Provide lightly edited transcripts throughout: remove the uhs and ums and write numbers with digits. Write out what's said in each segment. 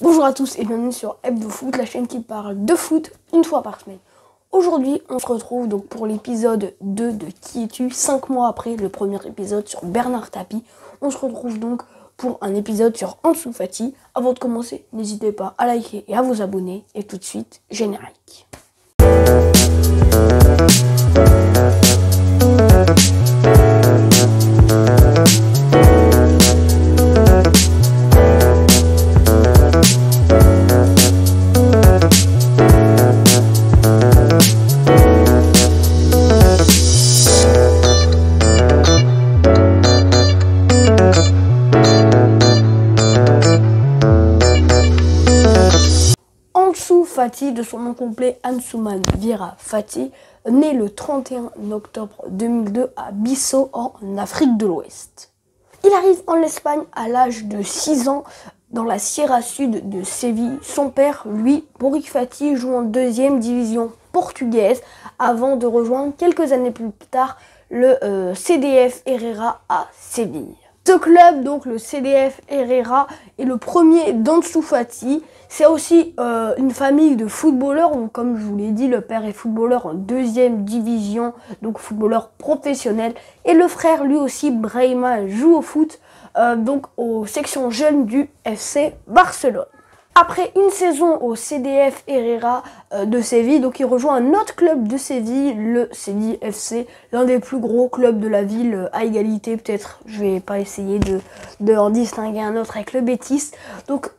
Bonjour à tous et bienvenue sur Hebdo Foot, la chaîne qui parle de foot une fois par semaine. Aujourd'hui, on se retrouve donc pour l'épisode 2 de Qui es-tu, 5 mois après le premier épisode sur Bernard Tapie. On se retrouve donc pour un épisode sur Ansu Fati. Avant de commencer, n'hésitez pas à liker et à vous abonner. Et tout de suite, générique. Ansu Fati, de son nom complet Ansuman Vira Fati, né le 31 octobre 2002 à Bissau en Afrique de l'Ouest. Il arrive en Espagne à l'âge de 6 ans dans la Sierra Sud de Séville. Son père, lui, Boric Fati, joue en 2e division portugaise avant de rejoindre quelques années plus tard le CDF Herrera à Séville. Ce club, donc le CDF Herrera, est le premier d'Ansu Fati. C'est aussi une famille de footballeurs. Donc, comme je vous l'ai dit, le père est footballeur en 2e division, donc footballeur professionnel. Et le frère, lui aussi, Brahima, joue au foot, donc aux sections jeunes du FC Barcelone. Après une saison au CDF Herrera de Séville, donc il rejoint un autre club de Séville, le Séville FC, l'un des plus gros clubs de la ville, à égalité peut-être. Je vais pas essayer de en distinguer un autre avec le Betis. Donc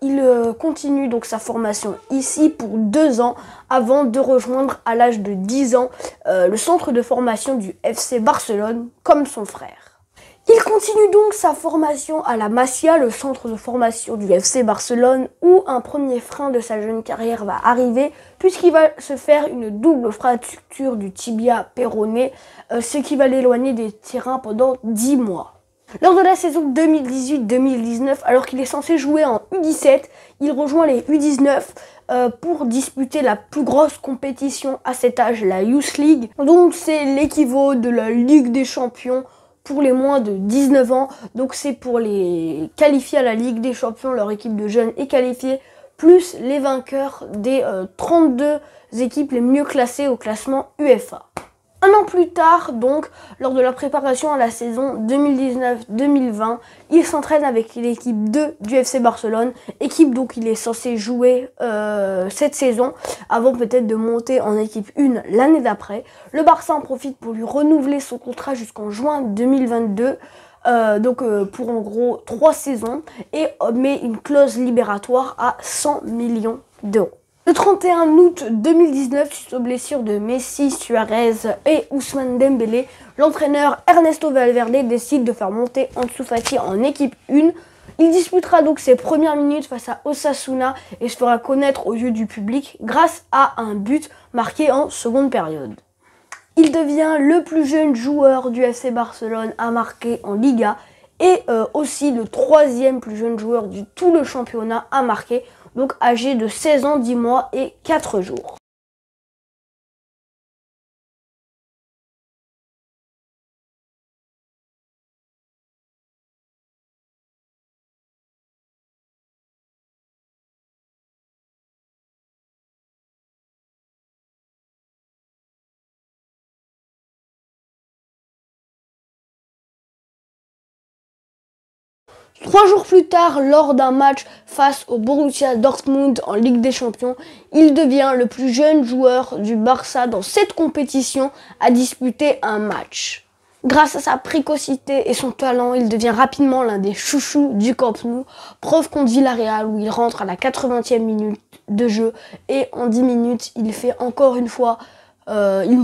il continue donc sa formation ici pour 2 ans avant de rejoindre à l'âge de 10 ans le centre de formation du FC Barcelone comme son frère. Il continue donc sa formation à la Masia, le centre de formation du FC Barcelone, où un premier frein de sa jeune carrière va arriver, puisqu'il va se faire une double fracture du tibia péroné, ce qui va l'éloigner des terrains pendant 10 mois. Lors de la saison 2018-2019, alors qu'il est censé jouer en U17, il rejoint les U19 pour disputer la plus grosse compétition à cet âge, la Youth League. Donc c'est l'équivalent de la Ligue des Champions pour les moins de 19 ans, donc c'est pour les qualifier à la Ligue des Champions, leur équipe de jeunes est qualifiée, plus les vainqueurs des 32 équipes les mieux classées au classement UEFA. Un an plus tard, donc, lors de la préparation à la saison 2019-2020, il s'entraîne avec l'équipe 2 du FC Barcelone, équipe donc il est censé jouer cette saison, avant peut-être de monter en équipe 1 l'année d'après. Le Barça en profite pour lui renouveler son contrat jusqu'en juin 2022, pour en gros 3 saisons, et met une clause libératoire à 100 millions d'euros. Le 31 août 2019, suite aux blessures de Messi, Suarez et Ousmane Dembélé, l'entraîneur Ernesto Valverde décide de faire monter Ansu Fati en équipe 1. Il disputera donc ses premières minutes face à Osasuna et se fera connaître aux yeux du public grâce à un but marqué en seconde période. Il devient le plus jeune joueur du FC Barcelone à marquer en Liga et aussi le 3e plus jeune joueur du tout le championnat à marquer, donc âgé de 16 ans, 10 mois et 4 jours. Trois jours plus tard, lors d'un match face au Borussia Dortmund en Ligue des Champions, il devient le plus jeune joueur du Barça dans cette compétition à disputer un match. Grâce à sa précocité et son talent, il devient rapidement l'un des chouchous du Camp Nou, preuve contre Villarreal où il rentre à la 80e minute de jeu et en 10 minutes, il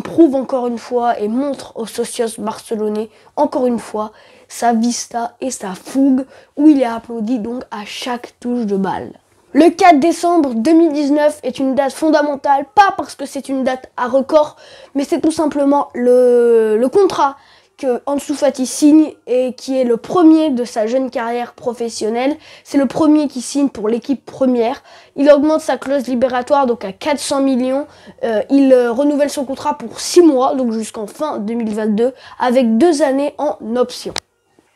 prouve encore une fois et montre aux socios barcelonais encore une fois sa vista et sa fougue, où il est applaudi donc à chaque touche de balle. Le 4 décembre 2019 est une date fondamentale, pas parce que c'est une date à record, mais c'est tout simplement le contrat que Ansu Fati signe et qui est le premier de sa jeune carrière professionnelle. C'est le premier qui signe pour l'équipe première. Il augmente sa clause libératoire donc à 400 millions. Il renouvelle son contrat pour 6 mois, donc jusqu'en fin 2022, avec 2 années en option.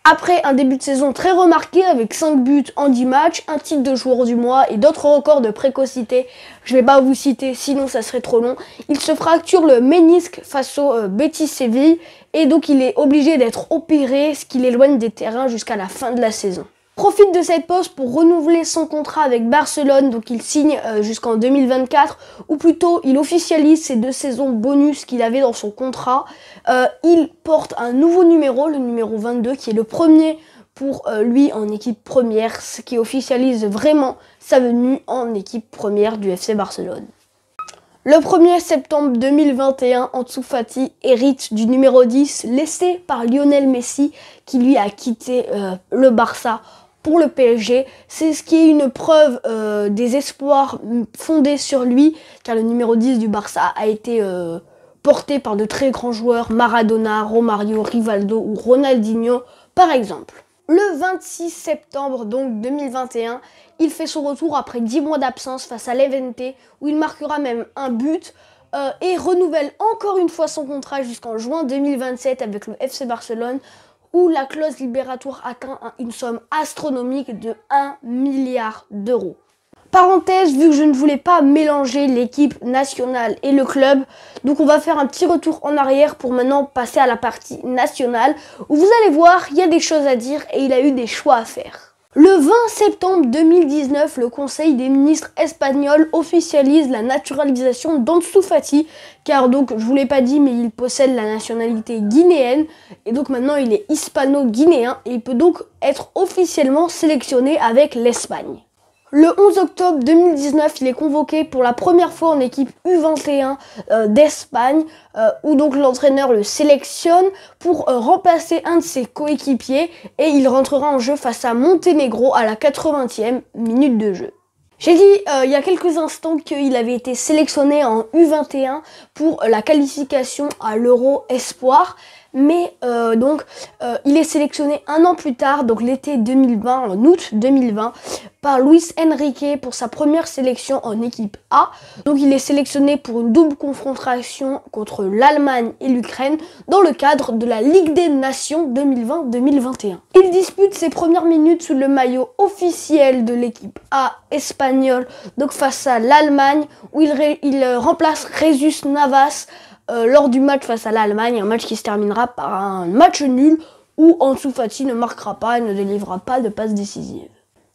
Après un début de saison très remarqué avec 5 buts en 10 matchs, un titre de joueur du mois et d'autres records de précocité, je vais pas vous citer sinon ça serait trop long, il se fracture le ménisque face au Betis Séville et donc il est obligé d'être opéré, ce qui l'éloigne des terrains jusqu'à la fin de la saison. Profite de cette pause pour renouveler son contrat avec Barcelone, donc il signe jusqu'en 2024, ou plutôt il officialise ces 2 saisons bonus qu'il avait dans son contrat. Il porte un nouveau numéro, le numéro 22, qui est le premier pour lui en équipe première, ce qui officialise vraiment sa venue en équipe première du FC Barcelone. Le 1er septembre 2021, Ansu Fati hérite du numéro 10 laissé par Lionel Messi qui lui a quitté le Barça pour le PSG. C'est ce qui est une preuve des espoirs fondés sur lui car le numéro 10 du Barça a été porté par de très grands joueurs, Maradona, Romario, Rivaldo ou Ronaldinho par exemple. Le 26 septembre donc 2021, il fait son retour après 10 mois d'absence face à l'Levante où il marquera même un but et renouvelle encore une fois son contrat jusqu'en juin 2027 avec le FC Barcelone où la clause libératoire atteint une somme astronomique de 1 milliard d'euros. Parenthèse, vu que je ne voulais pas mélanger l'équipe nationale et le club, donc on va faire un petit retour en arrière pour maintenant passer à la partie nationale, où vous allez voir, il y a des choses à dire et il a eu des choix à faire. Le 20 septembre 2019, le Conseil des ministres espagnols officialise la naturalisation d'Ansu Fati, car donc, je vous l'ai pas dit, mais il possède la nationalité guinéenne, et donc maintenant il est hispano-guinéen, et il peut donc être officiellement sélectionné avec l'Espagne. Le 11 octobre 2019, il est convoqué pour la première fois en équipe U21 d'Espagne, où donc l'entraîneur le sélectionne pour remplacer un de ses coéquipiers et il rentrera en jeu face à Monténégro à la 80e minute de jeu. J'ai dit il y a quelques instants qu'il avait été sélectionné en U21 pour la qualification à l'Euro Espoir. Mais il est sélectionné un an plus tard, donc l'été 2020, en août 2020, par Luis Enrique pour sa première sélection en équipe A. Donc il est sélectionné pour une double confrontation contre l'Allemagne et l'Ukraine dans le cadre de la Ligue des Nations 2020-2021. Il dispute ses premières minutes sous le maillot officiel de l'équipe A espagnole, donc face à l'Allemagne, où il remplace Jesus Navas lors du match face à l'Allemagne, un match qui se terminera par un match nul où Ansu Fati ne marquera pas et ne délivrera pas de passe décisive.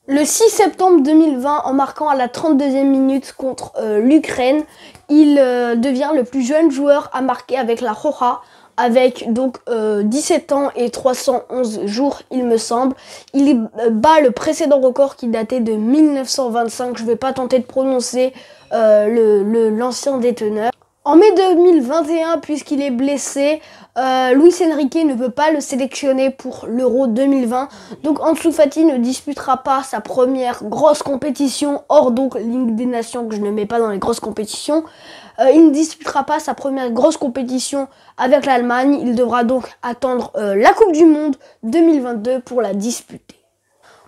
Le 6 septembre 2020, en marquant à la 32e minute contre l'Ukraine, il devient le plus jeune joueur à marquer avec la Roja, avec donc 17 ans et 311 jours il me semble. Il bat le précédent record qui datait de 1925, je ne vais pas tenter de prononcer l'ancien déteneur. En mai 2021, puisqu'il est blessé, Luis Enrique ne peut pas le sélectionner pour l'Euro 2020. Donc Ansu Fati ne disputera pas sa première grosse compétition, hors donc Ligue des Nations que je ne mets pas dans les grosses compétitions. Il ne disputera pas sa première grosse compétition avec l'Allemagne. Il devra donc attendre la Coupe du Monde 2022 pour la disputer.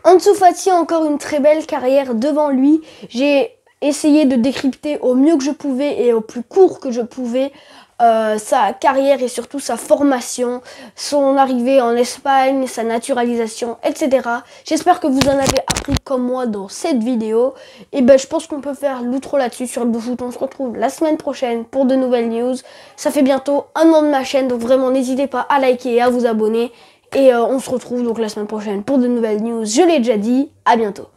Ansu Fati a encore une très belle carrière devant lui. J'ai essayé de décrypter au mieux que je pouvais et au plus court que je pouvais sa carrière et surtout sa formation, son arrivée en Espagne, sa naturalisation, etc. J'espère que vous en avez appris comme moi dans cette vidéo. Et ben je pense qu'on peut faire l'outro là-dessus sur le foot. On se retrouve la semaine prochaine pour de nouvelles news. Ça fait bientôt 1 an de ma chaîne, donc vraiment n'hésitez pas à liker et à vous abonner. Et on se retrouve donc la semaine prochaine pour de nouvelles news. Je l'ai déjà dit, à bientôt.